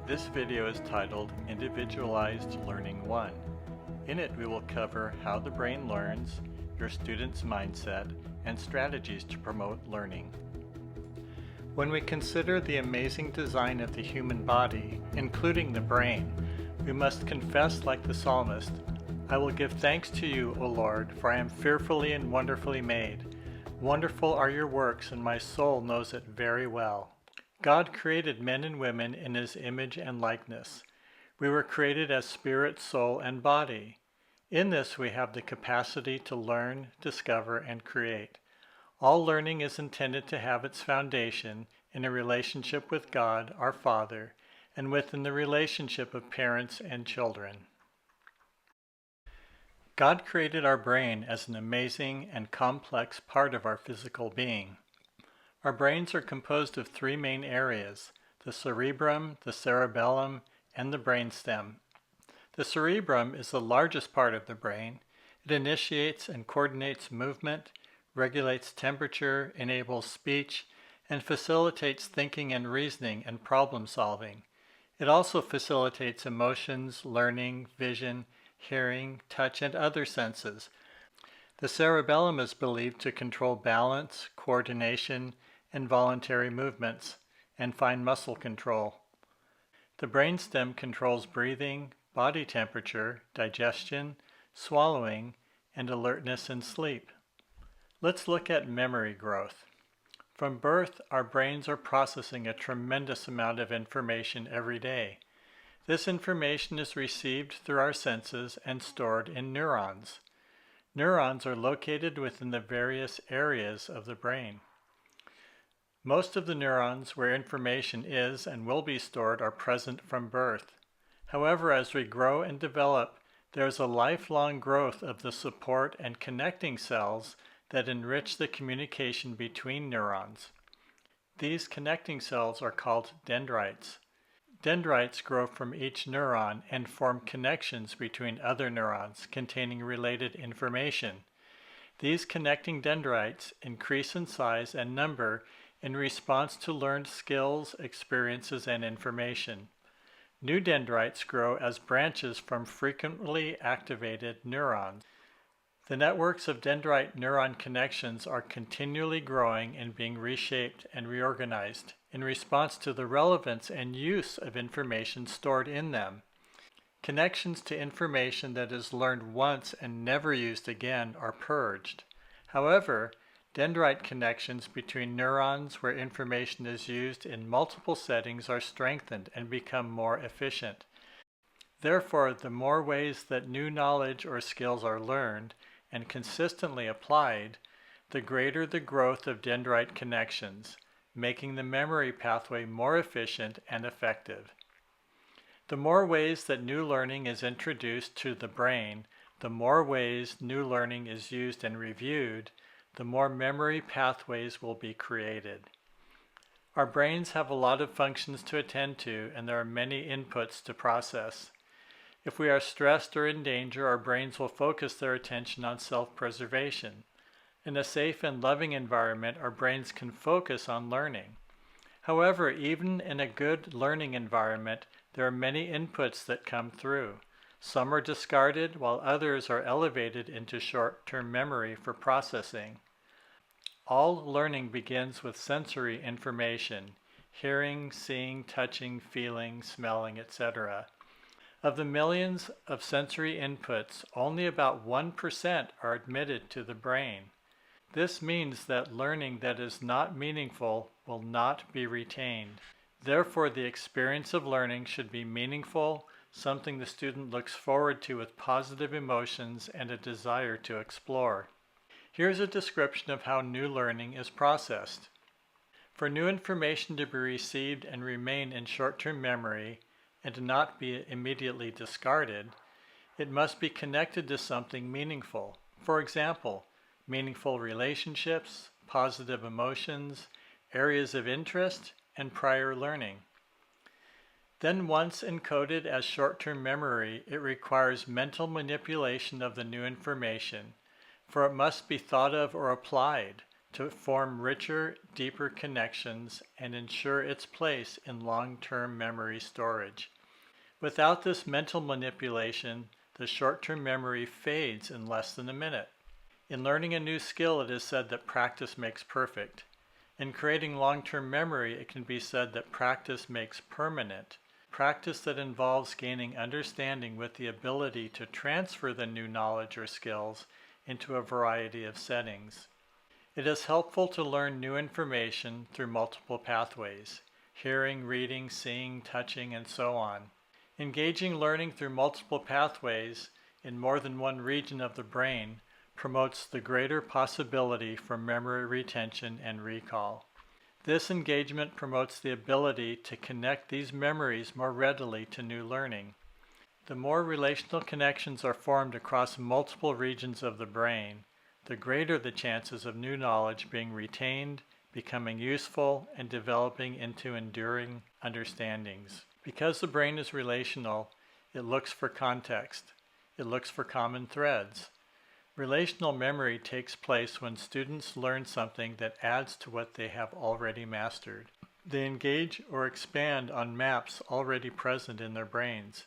This video is titled Individualized Learning 1. In it, we will cover how the brain learns, your student's mindset, and strategies to promote learning. When we consider the amazing design of the human body, including the brain, we must confess like the psalmist, "I will give thanks to you, O Lord, for I am fearfully and wonderfully made. Wonderful are your works, and my soul knows it very well." God created men and women in His image and likeness. We were created as spirit, soul, and body. In this we have the capacity to learn, discover, and create. All learning is intended to have its foundation in a relationship with God, our Father, and within the relationship of parents and children. God created our brain as an amazing and complex part of our physical being. Our brains are composed of three main areas: the cerebrum, the cerebellum, and the brainstem. The cerebrum is the largest part of the brain. It initiates and coordinates movement, regulates temperature, enables speech, and facilitates thinking and reasoning and problem solving. It also facilitates emotions, learning, vision, hearing, touch, and other senses. The cerebellum is believed to control balance, coordination, and voluntary movements, and fine muscle control. The brainstem controls breathing, body temperature, digestion, swallowing, and alertness and sleep. Let's look at memory growth. From birth, our brains are processing a tremendous amount of information every day. This information is received through our senses and stored in neurons. Neurons are located within the various areas of the brain. Most of the neurons where information is and will be stored are present from birth. However, as we grow and develop, there is a lifelong growth of the support and connecting cells that enrich the communication between neurons. These connecting cells are called dendrites. Dendrites grow from each neuron and form connections between other neurons containing related information. These connecting dendrites increase in size and number in response to learned skills, experiences, and information. New dendrites grow as branches from frequently activated neurons. The networks of dendrite neuron connections are continually growing and being reshaped and reorganized in response to the relevance and use of information stored in them. Connections to information that is learned once and never used again are purged. However, dendrite connections between neurons where information is used in multiple settings are strengthened and become more efficient. Therefore, the more ways that new knowledge or skills are learned and consistently applied, the greater the growth of dendrite connections, making the memory pathway more efficient and effective. The more ways that new learning is introduced to the brain, the more ways new learning is used and reviewed, the more memory pathways will be created. Our brains have a lot of functions to attend to, and there are many inputs to process. If we are stressed or in danger, our brains will focus their attention on self-preservation. In a safe and loving environment, our brains can focus on learning. However, even in a good learning environment, there are many inputs that come through. Some are discarded, while others are elevated into short-term memory for processing. All learning begins with sensory information: hearing, seeing, touching, feeling, smelling, etc. Of the millions of sensory inputs, only about 1% are admitted to the brain. This means that learning that is not meaningful will not be retained. Therefore, the experience of learning should be meaningful, something the student looks forward to with positive emotions and a desire to explore. Here's a description of how new learning is processed. For new information to be received and remain in short-term memory and to not be immediately discarded, it must be connected to something meaningful. For example, meaningful relationships, positive emotions, areas of interest, and prior learning. Then once encoded as short-term memory, it requires mental manipulation of the new information, for it must be thought of or applied to form richer, deeper connections and ensure its place in long-term memory storage. Without this mental manipulation, the short-term memory fades in less than a minute. In learning a new skill, it is said that practice makes perfect. In creating long-term memory, it can be said that practice makes permanent. Practice that involves gaining understanding with the ability to transfer the new knowledge or skills into a variety of settings. It is helpful to learn new information through multiple pathways: hearing, reading, seeing, touching, and so on. Engaging learning through multiple pathways in more than one region of the brain promotes the greater possibility for memory retention and recall. This engagement promotes the ability to connect these memories more readily to new learning. The more relational connections are formed across multiple regions of the brain, the greater the chances of new knowledge being retained, becoming useful, and developing into enduring understandings. Because the brain is relational, it looks for context. It looks for common threads. Relational memory takes place when students learn something that adds to what they have already mastered. They engage or expand on maps already present in their brains.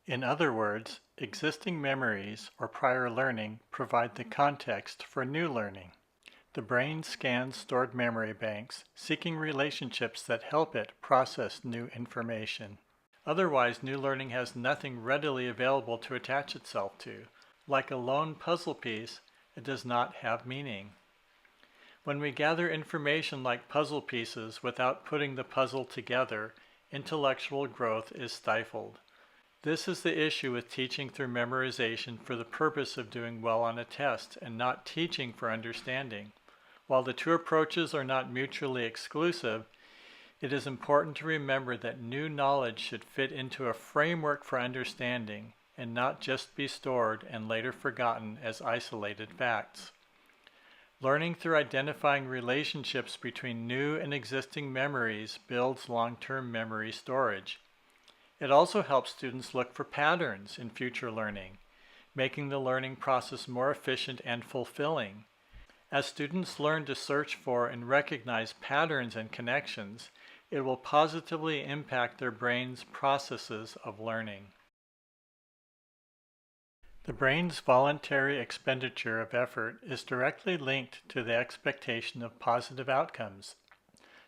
In other words, existing memories or prior learning provide the context for new learning. The brain scans stored memory banks, seeking relationships that help it process new information. Otherwise, new learning has nothing readily available to attach itself to. Like a lone puzzle piece, it does not have meaning. When we gather information like puzzle pieces without putting the puzzle together, intellectual growth is stifled. This is the issue with teaching through memorization for the purpose of doing well on a test and not teaching for understanding. While the two approaches are not mutually exclusive, it is important to remember that new knowledge should fit into a framework for understanding and not just be stored and later forgotten as isolated facts. Learning through identifying relationships between new and existing memories builds long-term memory storage. It also helps students look for patterns in future learning, making the learning process more efficient and fulfilling. As students learn to search for and recognize patterns and connections, it will positively impact their brain's processes of learning. The brain's voluntary expenditure of effort is directly linked to the expectation of positive outcomes.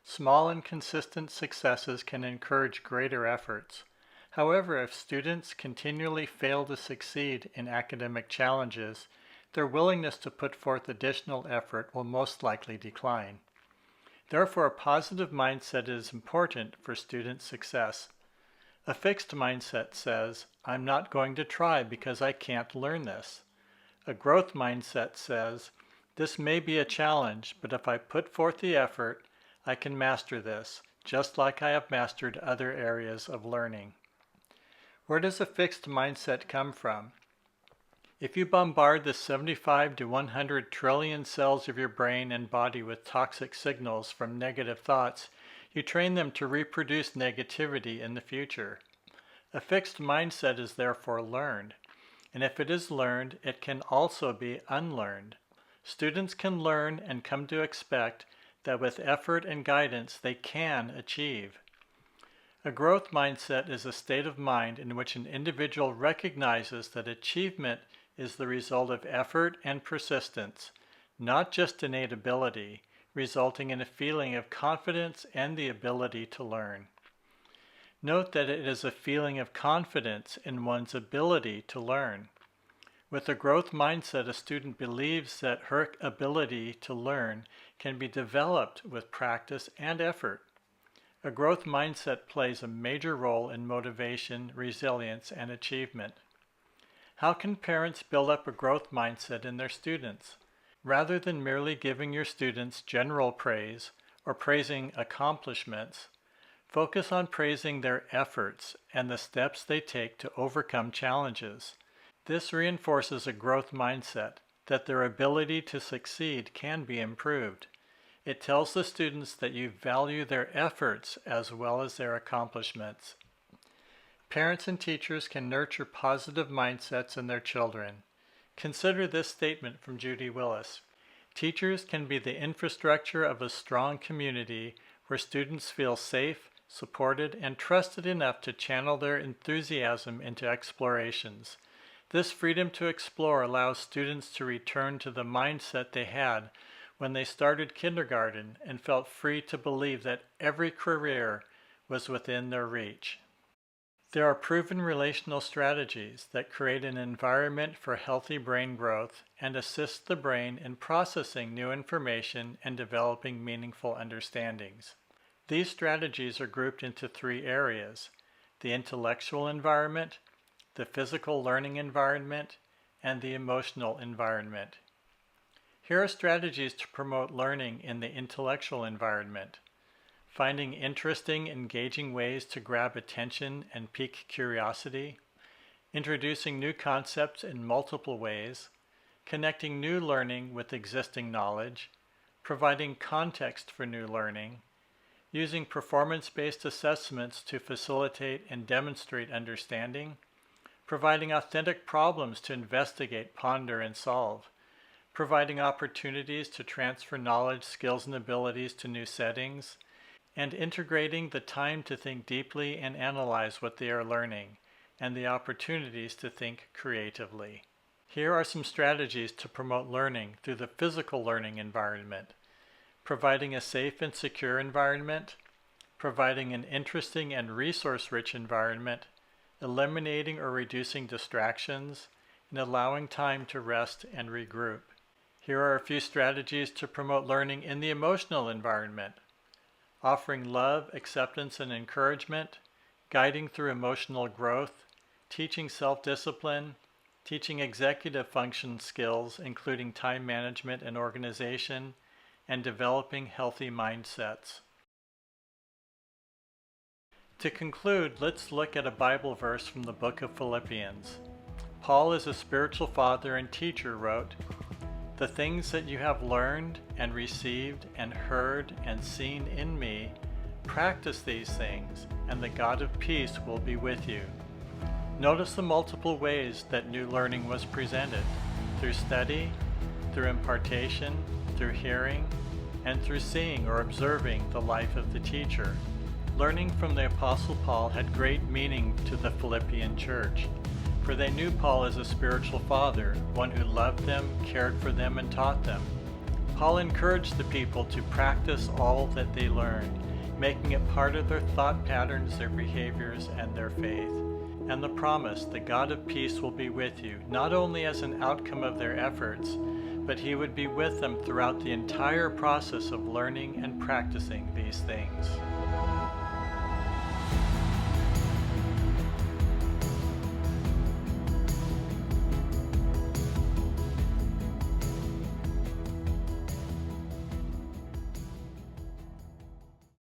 Small and consistent successes can encourage greater efforts. However, if students continually fail to succeed in academic challenges, their willingness to put forth additional effort will most likely decline. Therefore, a positive mindset is important for student success. A fixed mindset says, "I'm not going to try because I can't learn this." A growth mindset says, "This may be a challenge, but if I put forth the effort, I can master this, just like I have mastered other areas of learning." Where does a fixed mindset come from? If you bombard the 75 to 100 trillion cells of your brain and body with toxic signals from negative thoughts, you train them to reproduce negativity in the future. A fixed mindset is therefore learned, and if it is learned, it can also be unlearned. Students can learn and come to expect that with effort and guidance they can achieve. A growth mindset is a state of mind in which an individual recognizes that achievement is the result of effort and persistence, not just innate ability, resulting in a feeling of confidence and the ability to learn. Note that it is a feeling of confidence in one's ability to learn. With a growth mindset, a student believes that her ability to learn can be developed with practice and effort. A growth mindset plays a major role in motivation, resilience, and achievement. How can parents build up a growth mindset in their students? Rather than merely giving your students general praise or praising accomplishments, focus on praising their efforts and the steps they take to overcome challenges. This reinforces a growth mindset that their ability to succeed can be improved. It tells the students that you value their efforts as well as their accomplishments. Parents and teachers can nurture positive mindsets in their children. Consider this statement from Judy Willis. Teachers can be the infrastructure of a strong community where students feel safe, supported, and trusted enough to channel their enthusiasm into explorations. This freedom to explore allows students to return to the mindset they had when they started kindergarten and felt free to believe that every career was within their reach. There are proven relational strategies that create an environment for healthy brain growth and assist the brain in processing new information and developing meaningful understandings. These strategies are grouped into three areas: the intellectual environment, the physical learning environment, and the emotional environment. Here are strategies to promote learning in the intellectual environment: finding interesting, engaging ways to grab attention and pique curiosity, introducing new concepts in multiple ways, connecting new learning with existing knowledge, providing context for new learning, using performance-based assessments to facilitate and demonstrate understanding, providing authentic problems to investigate, ponder, and solve, providing opportunities to transfer knowledge, skills, and abilities to new settings, and integrating the time to think deeply and analyze what they are learning, and the opportunities to think creatively. Here are some strategies to promote learning through the physical learning environment: providing a safe and secure environment, providing an interesting and resource-rich environment, eliminating or reducing distractions, and allowing time to rest and regroup. Here are a few strategies to promote learning in the emotional environment: offering love, acceptance, and encouragement, guiding through emotional growth, teaching self-discipline, teaching executive function skills, including time management and organization, and developing healthy mindsets. To conclude, let's look at a Bible verse from the book of Philippians. Paul, as a spiritual father and teacher, wrote, "The things that you have learned and received and heard and seen in me, practice these things, and the God of peace will be with you." Notice the multiple ways that new learning was presented: through study, through impartation, through hearing, and through seeing or observing the life of the teacher. Learning from the Apostle Paul had great meaning to the Philippian church, for they knew Paul as a spiritual father, one who loved them, cared for them, and taught them. Paul encouraged the people to practice all that they learned, making it part of their thought patterns, their behaviors, and their faith. And the promise, the God of peace will be with you, not only as an outcome of their efforts, but he would be with them throughout the entire process of learning and practicing these things.